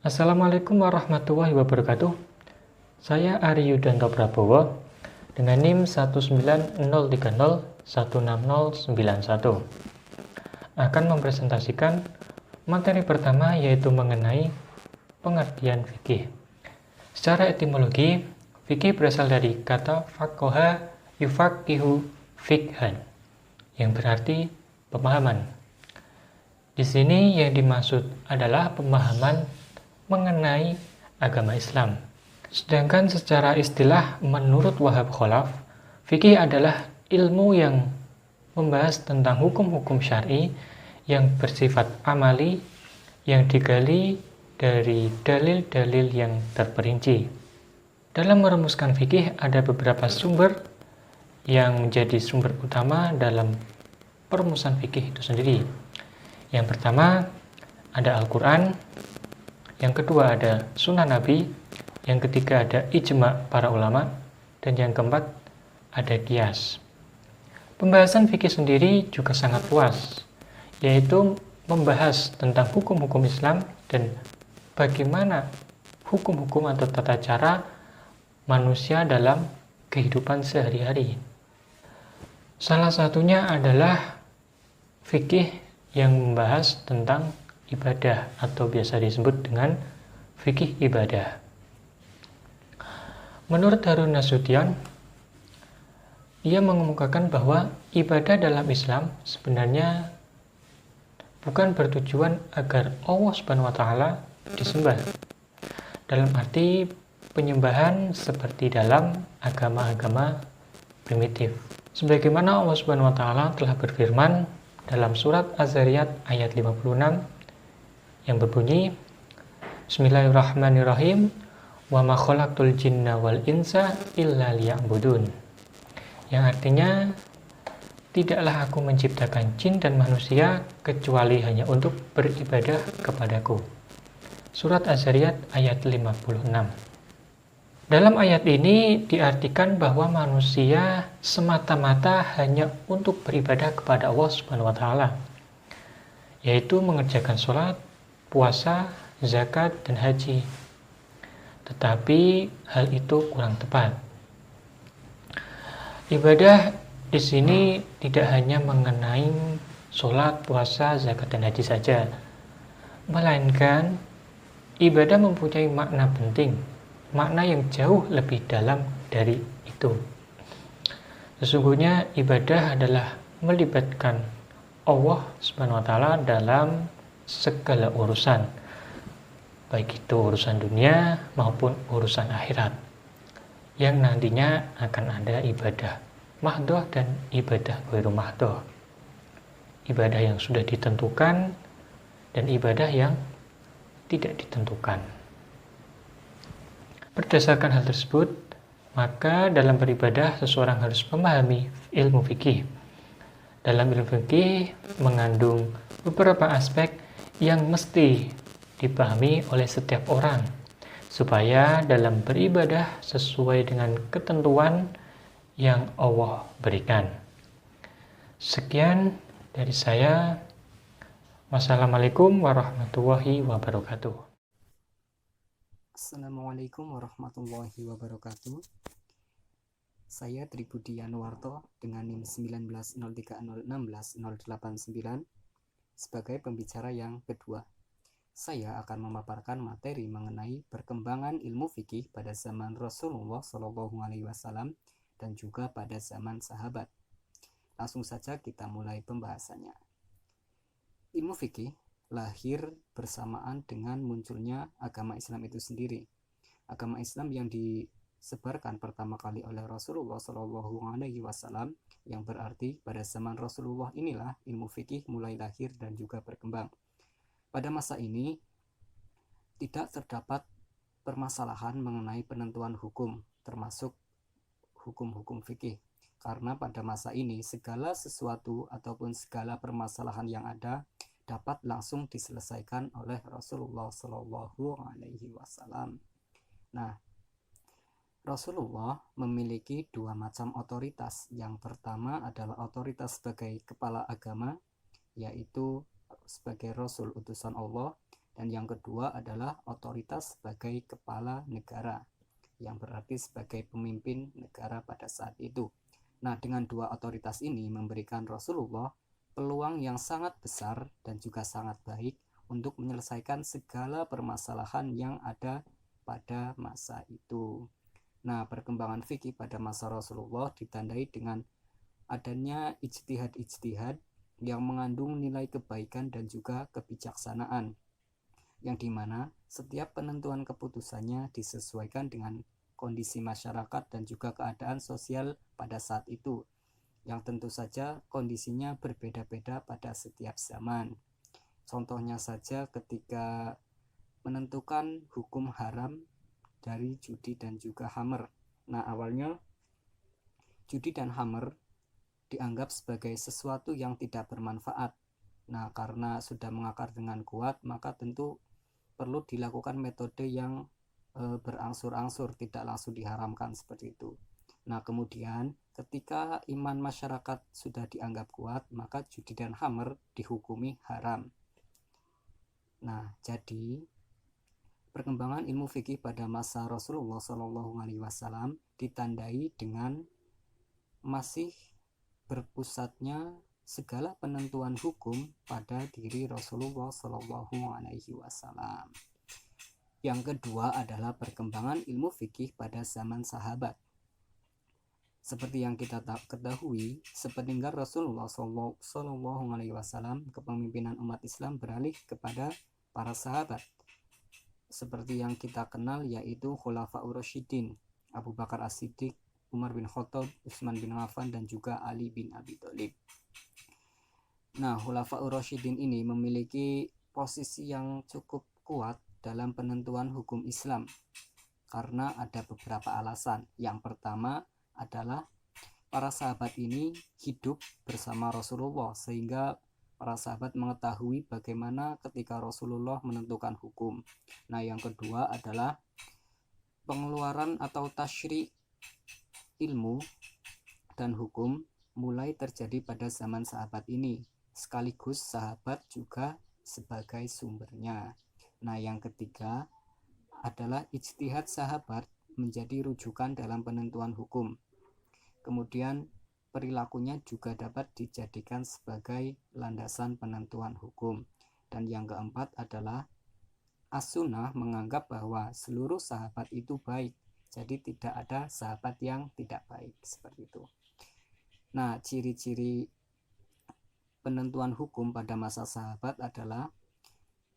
Assalamualaikum warahmatullahi wabarakatuh. Saya Ari Yudanto Prabowo dengan NIM 19030160091 akan mempresentasikan materi pertama, yaitu mengenai pengertian fikih. Secara etimologi, fikih berasal dari kata faqaha yufaqihu fiqhan, yang berarti pemahaman. Di sini yang dimaksud adalah pemahaman mengenai agama Islam. Sedangkan secara istilah menurut Wahab Khalaf, fikih adalah ilmu yang membahas tentang hukum-hukum syar'i yang bersifat amali, yang digali dari dalil-dalil yang terperinci. Dalam merumuskan fikih ada beberapa sumber yang menjadi sumber utama dalam perumusan fikih itu sendiri. Yang pertama ada Al-Quran, yang kedua ada Sunnah Nabi, yang ketiga ada ijma para ulama, dan yang keempat ada qiyas. Pembahasan fikih sendiri juga sangat luas, yaitu membahas tentang hukum-hukum Islam dan bagaimana hukum-hukum atau tata cara manusia dalam kehidupan sehari-hari. Salah satunya adalah fikih yang membahas tentang ibadah atau biasa disebut dengan fikih ibadah. Menurut Harun Nasution, ia mengemukakan bahwa ibadah dalam Islam sebenarnya bukan bertujuan agar Allah Subhanahu wa taala disembah. Dalam arti penyembahan seperti dalam agama-agama primitif. Sebagaimana Allah Subhanahu wa taala telah berfirman dalam surat Az-Zariyat ayat 56 yang berbunyi, Bismillahirrahmanirrahim, wa ma khalaqtul jinna wal insa illa liya'budun. Yang artinya, tidaklah aku menciptakan jin dan manusia kecuali hanya untuk beribadah kepadaku. Surat Az-Zariyat ayat 56. Dalam ayat ini diartikan bahwa manusia semata-mata hanya untuk beribadah kepada Allah Subhanahu wa taala, yaitu mengerjakan sholat, puasa, zakat, dan haji. Tetapi hal itu kurang tepat. Ibadah di sini tidak hanya mengenai sholat, puasa, zakat, dan haji saja, melainkan ibadah mempunyai makna penting, makna yang jauh lebih dalam dari itu. Sesungguhnya ibadah adalah melibatkan Allah Subhanahu wa taala dalam segala urusan, baik itu urusan dunia maupun urusan akhirat, yang nantinya akan ada ibadah mahdoh dan ibadah ghairu mahdoh, ibadah yang sudah ditentukan dan ibadah yang tidak ditentukan. Berdasarkan hal tersebut, maka dalam beribadah seseorang harus memahami ilmu fikih. Dalam ilmu fikih mengandung beberapa aspek yang mesti dipahami oleh setiap orang supaya dalam beribadah sesuai dengan ketentuan yang Allah berikan. Sekian dari saya. Wassalamualaikum warahmatullahi wabarakatuh. Assalamualaikum warahmatullahi wabarakatuh. Saya Tribudi Yanuarto dengan NIM 19030160089 sebagai pembicara yang kedua. Saya akan memaparkan materi mengenai perkembangan ilmu fikih pada zaman Rasulullah SAW dan juga pada zaman sahabat. Langsung saja kita mulai pembahasannya. Ilmu fikih lahir bersamaan dengan munculnya agama Islam itu sendiri. Agama Islam yang disebarkan pertama kali oleh Rasulullah SAW, yang berarti pada zaman Rasulullah inilah ilmu fikih mulai lahir dan juga berkembang. Pada masa ini tidak terdapat permasalahan mengenai penentuan hukum, termasuk hukum-hukum fikih, karena pada masa ini segala sesuatu ataupun segala permasalahan yang ada dapat langsung diselesaikan oleh Rasulullah SAW. Nah, Rasulullah memiliki dua macam otoritas. Yang pertama adalah otoritas sebagai kepala agama, yaitu sebagai Rasul utusan Allah, Dan yang kedua adalah otoritas sebagai kepala negara, yang berarti sebagai pemimpin negara pada saat itu. Nah, dengan dua otoritas ini memberikan Rasulullah peluang yang sangat besar dan juga sangat baik untuk menyelesaikan segala permasalahan yang ada pada masa itu. Nah, perkembangan fikih pada masa Rasulullah ditandai dengan adanya ijtihad-ijtihad yang mengandung nilai kebaikan dan juga kebijaksanaan, yang dimana setiap penentuan keputusannya disesuaikan dengan kondisi masyarakat dan juga keadaan sosial pada saat itu, yang tentu saja kondisinya berbeda-beda pada setiap zaman. Contohnya saja ketika menentukan hukum haram dari judi dan juga hamer. Nah, awalnya judi dan hamer dianggap sebagai sesuatu yang tidak bermanfaat. Nah, karena sudah mengakar dengan kuat, maka tentu perlu dilakukan metode yang berangsur-angsur, tidak langsung diharamkan seperti itu. Nah, kemudian ketika iman masyarakat sudah dianggap kuat, maka judi dan hamer dihukumi haram. Nah, jadi perkembangan ilmu fikih pada masa Rasulullah SAW ditandai dengan masih berpusatnya segala penentuan hukum pada diri Rasulullah SAW. Yang kedua adalah perkembangan ilmu fikih pada zaman sahabat. Seperti yang kita ketahui, sepeninggal Rasulullah SAW, kepemimpinan umat Islam beralih kepada para sahabat. Seperti yang kita kenal, yaitu Khulafaur Rasyidin, Abu Bakar As-Siddiq, Umar bin Khattab, Utsman bin Affan, dan juga Ali bin Abi Thalib. Nah, Khulafaur Rasyidin ini memiliki posisi yang cukup kuat dalam penentuan hukum Islam karena ada beberapa alasan. Yang pertama adalah para sahabat ini hidup bersama Rasulullah, sehingga para sahabat mengetahui bagaimana ketika Rasulullah menentukan hukum. Nah, yang kedua adalah pengeluaran atau tasyri' ilmu dan hukum mulai terjadi pada zaman sahabat ini, sekaligus sahabat juga sebagai sumbernya. Nah, yang ketiga adalah ijtihad sahabat menjadi rujukan dalam penentuan hukum. Kemudian perilakunya juga dapat dijadikan sebagai landasan penentuan hukum. Dan yang keempat adalah as-sunnah menganggap bahwa seluruh sahabat itu baik, jadi tidak ada sahabat yang tidak baik, seperti itu. Nah, ciri-ciri penentuan hukum pada masa sahabat adalah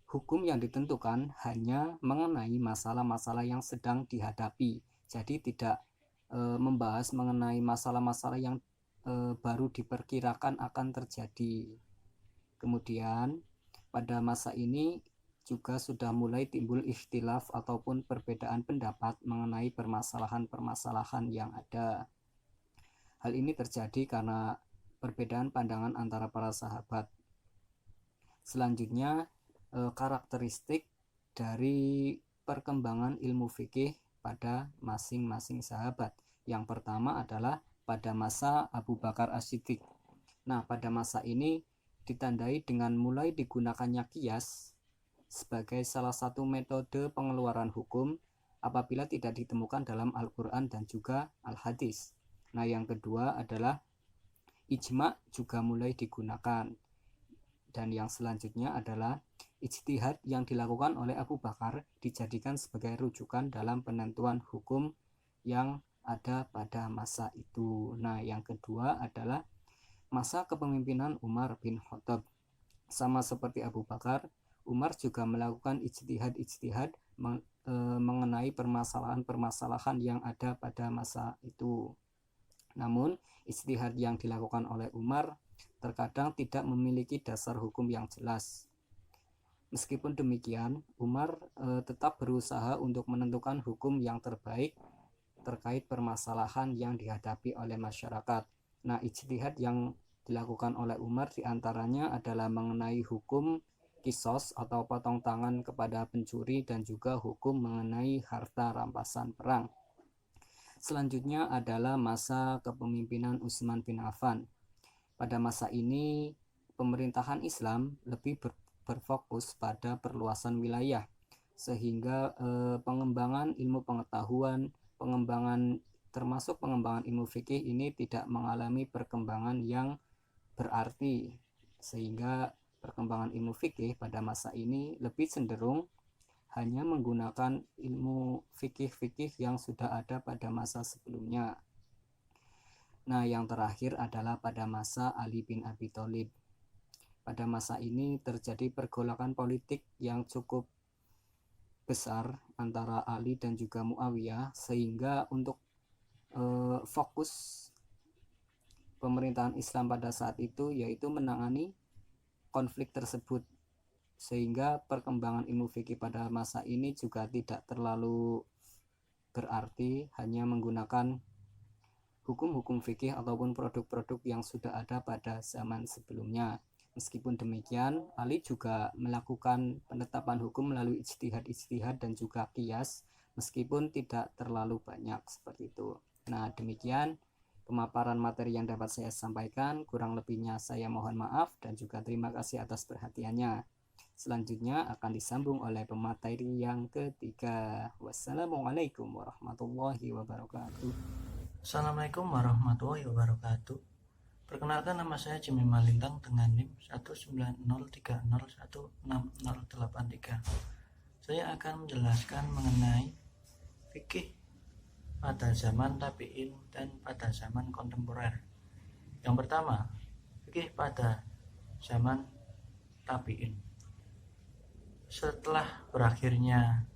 hukum yang ditentukan hanya mengenai masalah-masalah yang sedang dihadapi, jadi tidak membahas mengenai masalah-masalah yang baru diperkirakan akan terjadi. Kemudian pada masa ini juga sudah mulai timbul ikhtilaf ataupun perbedaan pendapat mengenai permasalahan-permasalahan yang ada. Hal ini terjadi karena perbedaan pandangan antara para sahabat. Selanjutnya, karakteristik dari perkembangan ilmu fikih pada masing-masing sahabat. Yang pertama adalah pada masa Abu Bakar As-Siddiq. Nah, pada masa ini ditandai dengan mulai digunakannya qiyas sebagai salah satu metode pengeluaran hukum apabila tidak ditemukan dalam Al-Quran dan juga Al-Hadis. Nah, yang kedua adalah ijma' juga mulai digunakan. Dan yang selanjutnya adalah ijtihad yang dilakukan oleh Abu Bakar dijadikan sebagai rujukan dalam penentuan hukum yang ada pada masa itu. Nah, yang kedua adalah masa kepemimpinan Umar bin Khattab. Sama seperti Abu Bakar, Umar juga melakukan ijtihad-ijtihad mengenai permasalahan-permasalahan yang ada pada masa itu. Namun, ijtihad yang dilakukan oleh Umar terkadang tidak memiliki dasar hukum yang jelas. Meskipun demikian, Umar tetap berusaha untuk menentukan hukum yang terbaik terkait permasalahan yang dihadapi oleh masyarakat. Nah, ijtihad yang dilakukan oleh Umar diantaranya adalah mengenai hukum kisos atau potong tangan kepada pencuri dan juga hukum mengenai harta rampasan perang. Selanjutnya adalah masa kepemimpinan Utsman bin Affan. Pada masa ini, pemerintahan Islam lebih berfokus pada perluasan wilayah, sehingga pengembangan ilmu pengetahuan, termasuk pengembangan ilmu fikih ini tidak mengalami perkembangan yang berarti, sehingga perkembangan ilmu fikih pada masa ini lebih cenderung hanya menggunakan ilmu fikih-fikih yang sudah ada pada masa sebelumnya. Nah, yang terakhir adalah pada masa Ali bin Abi Thalib. Pada masa ini terjadi pergolakan politik yang cukup besar antara Ali dan juga Muawiyah, sehingga untuk fokus pemerintahan Islam pada saat itu yaitu menangani konflik tersebut, sehingga perkembangan ilmu fikih pada masa ini juga tidak terlalu berarti, hanya menggunakan hukum-hukum fikih ataupun produk-produk yang sudah ada pada zaman sebelumnya. Meskipun demikian, Ali juga melakukan penetapan hukum melalui ijtihad dan juga qiyas, meskipun tidak terlalu banyak seperti itu. Nah, demikian pemaparan materi yang dapat saya sampaikan. Kurang lebihnya saya mohon maaf dan juga terima kasih atas perhatiannya. Selanjutnya akan disambung oleh pemateri yang ketiga. Wassalamualaikum warahmatullahi wabarakatuh. Assalamualaikum warahmatullahi wabarakatuh. Perkenalkan, nama saya Jimmy Malintang dengan NIM 19030160083. Saya akan menjelaskan mengenai fikih pada zaman tabi'in dan pada zaman kontemporer. Yang pertama, fikih pada zaman tabi'in. Setelah berakhirnya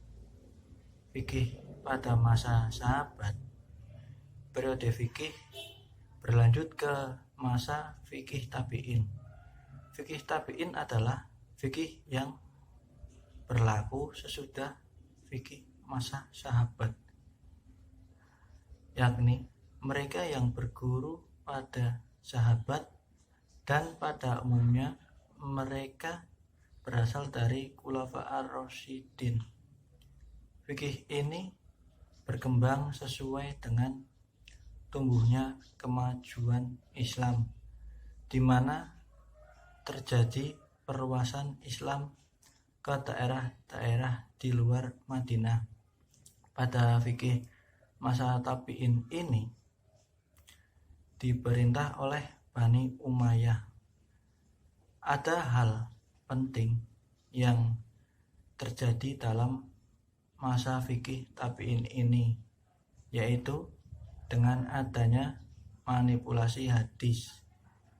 fikih pada masa sahabat, periode fikih berlanjut ke masa fikih tabi'in. Fikih tabi'in adalah fikih yang berlaku sesudah fikih masa sahabat, yakni mereka yang berguru pada sahabat dan pada umumnya mereka berasal dari Khulafa'ur Rasyidin. Fikih ini berkembang sesuai dengan tumbuhnya kemajuan Islam, di mana terjadi perluasan Islam ke daerah-daerah di luar Madinah. Pada fikih masa tabi'in ini diperintah oleh Bani Umayyah. Ada hal penting yang terjadi dalam masa fikih tabi'in ini, yaitu dengan adanya manipulasi hadis.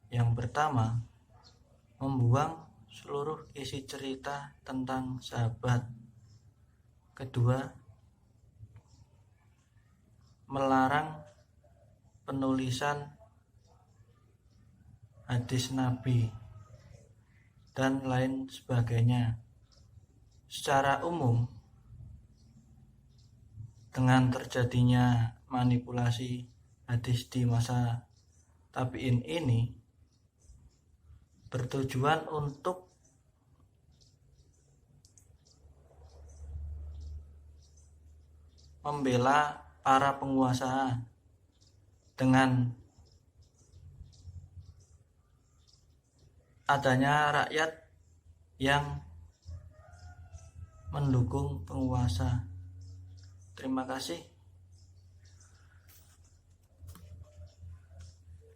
Yang pertama, membuang seluruh isi cerita tentang sahabat. Kedua, melarang penulisan hadis Nabi dan lain sebagainya. Secara umum, dengan terjadinya manipulasi hadis di masa tabi'in ini bertujuan untuk membela para penguasa dengan adanya rakyat yang mendukung penguasa. Terima kasih.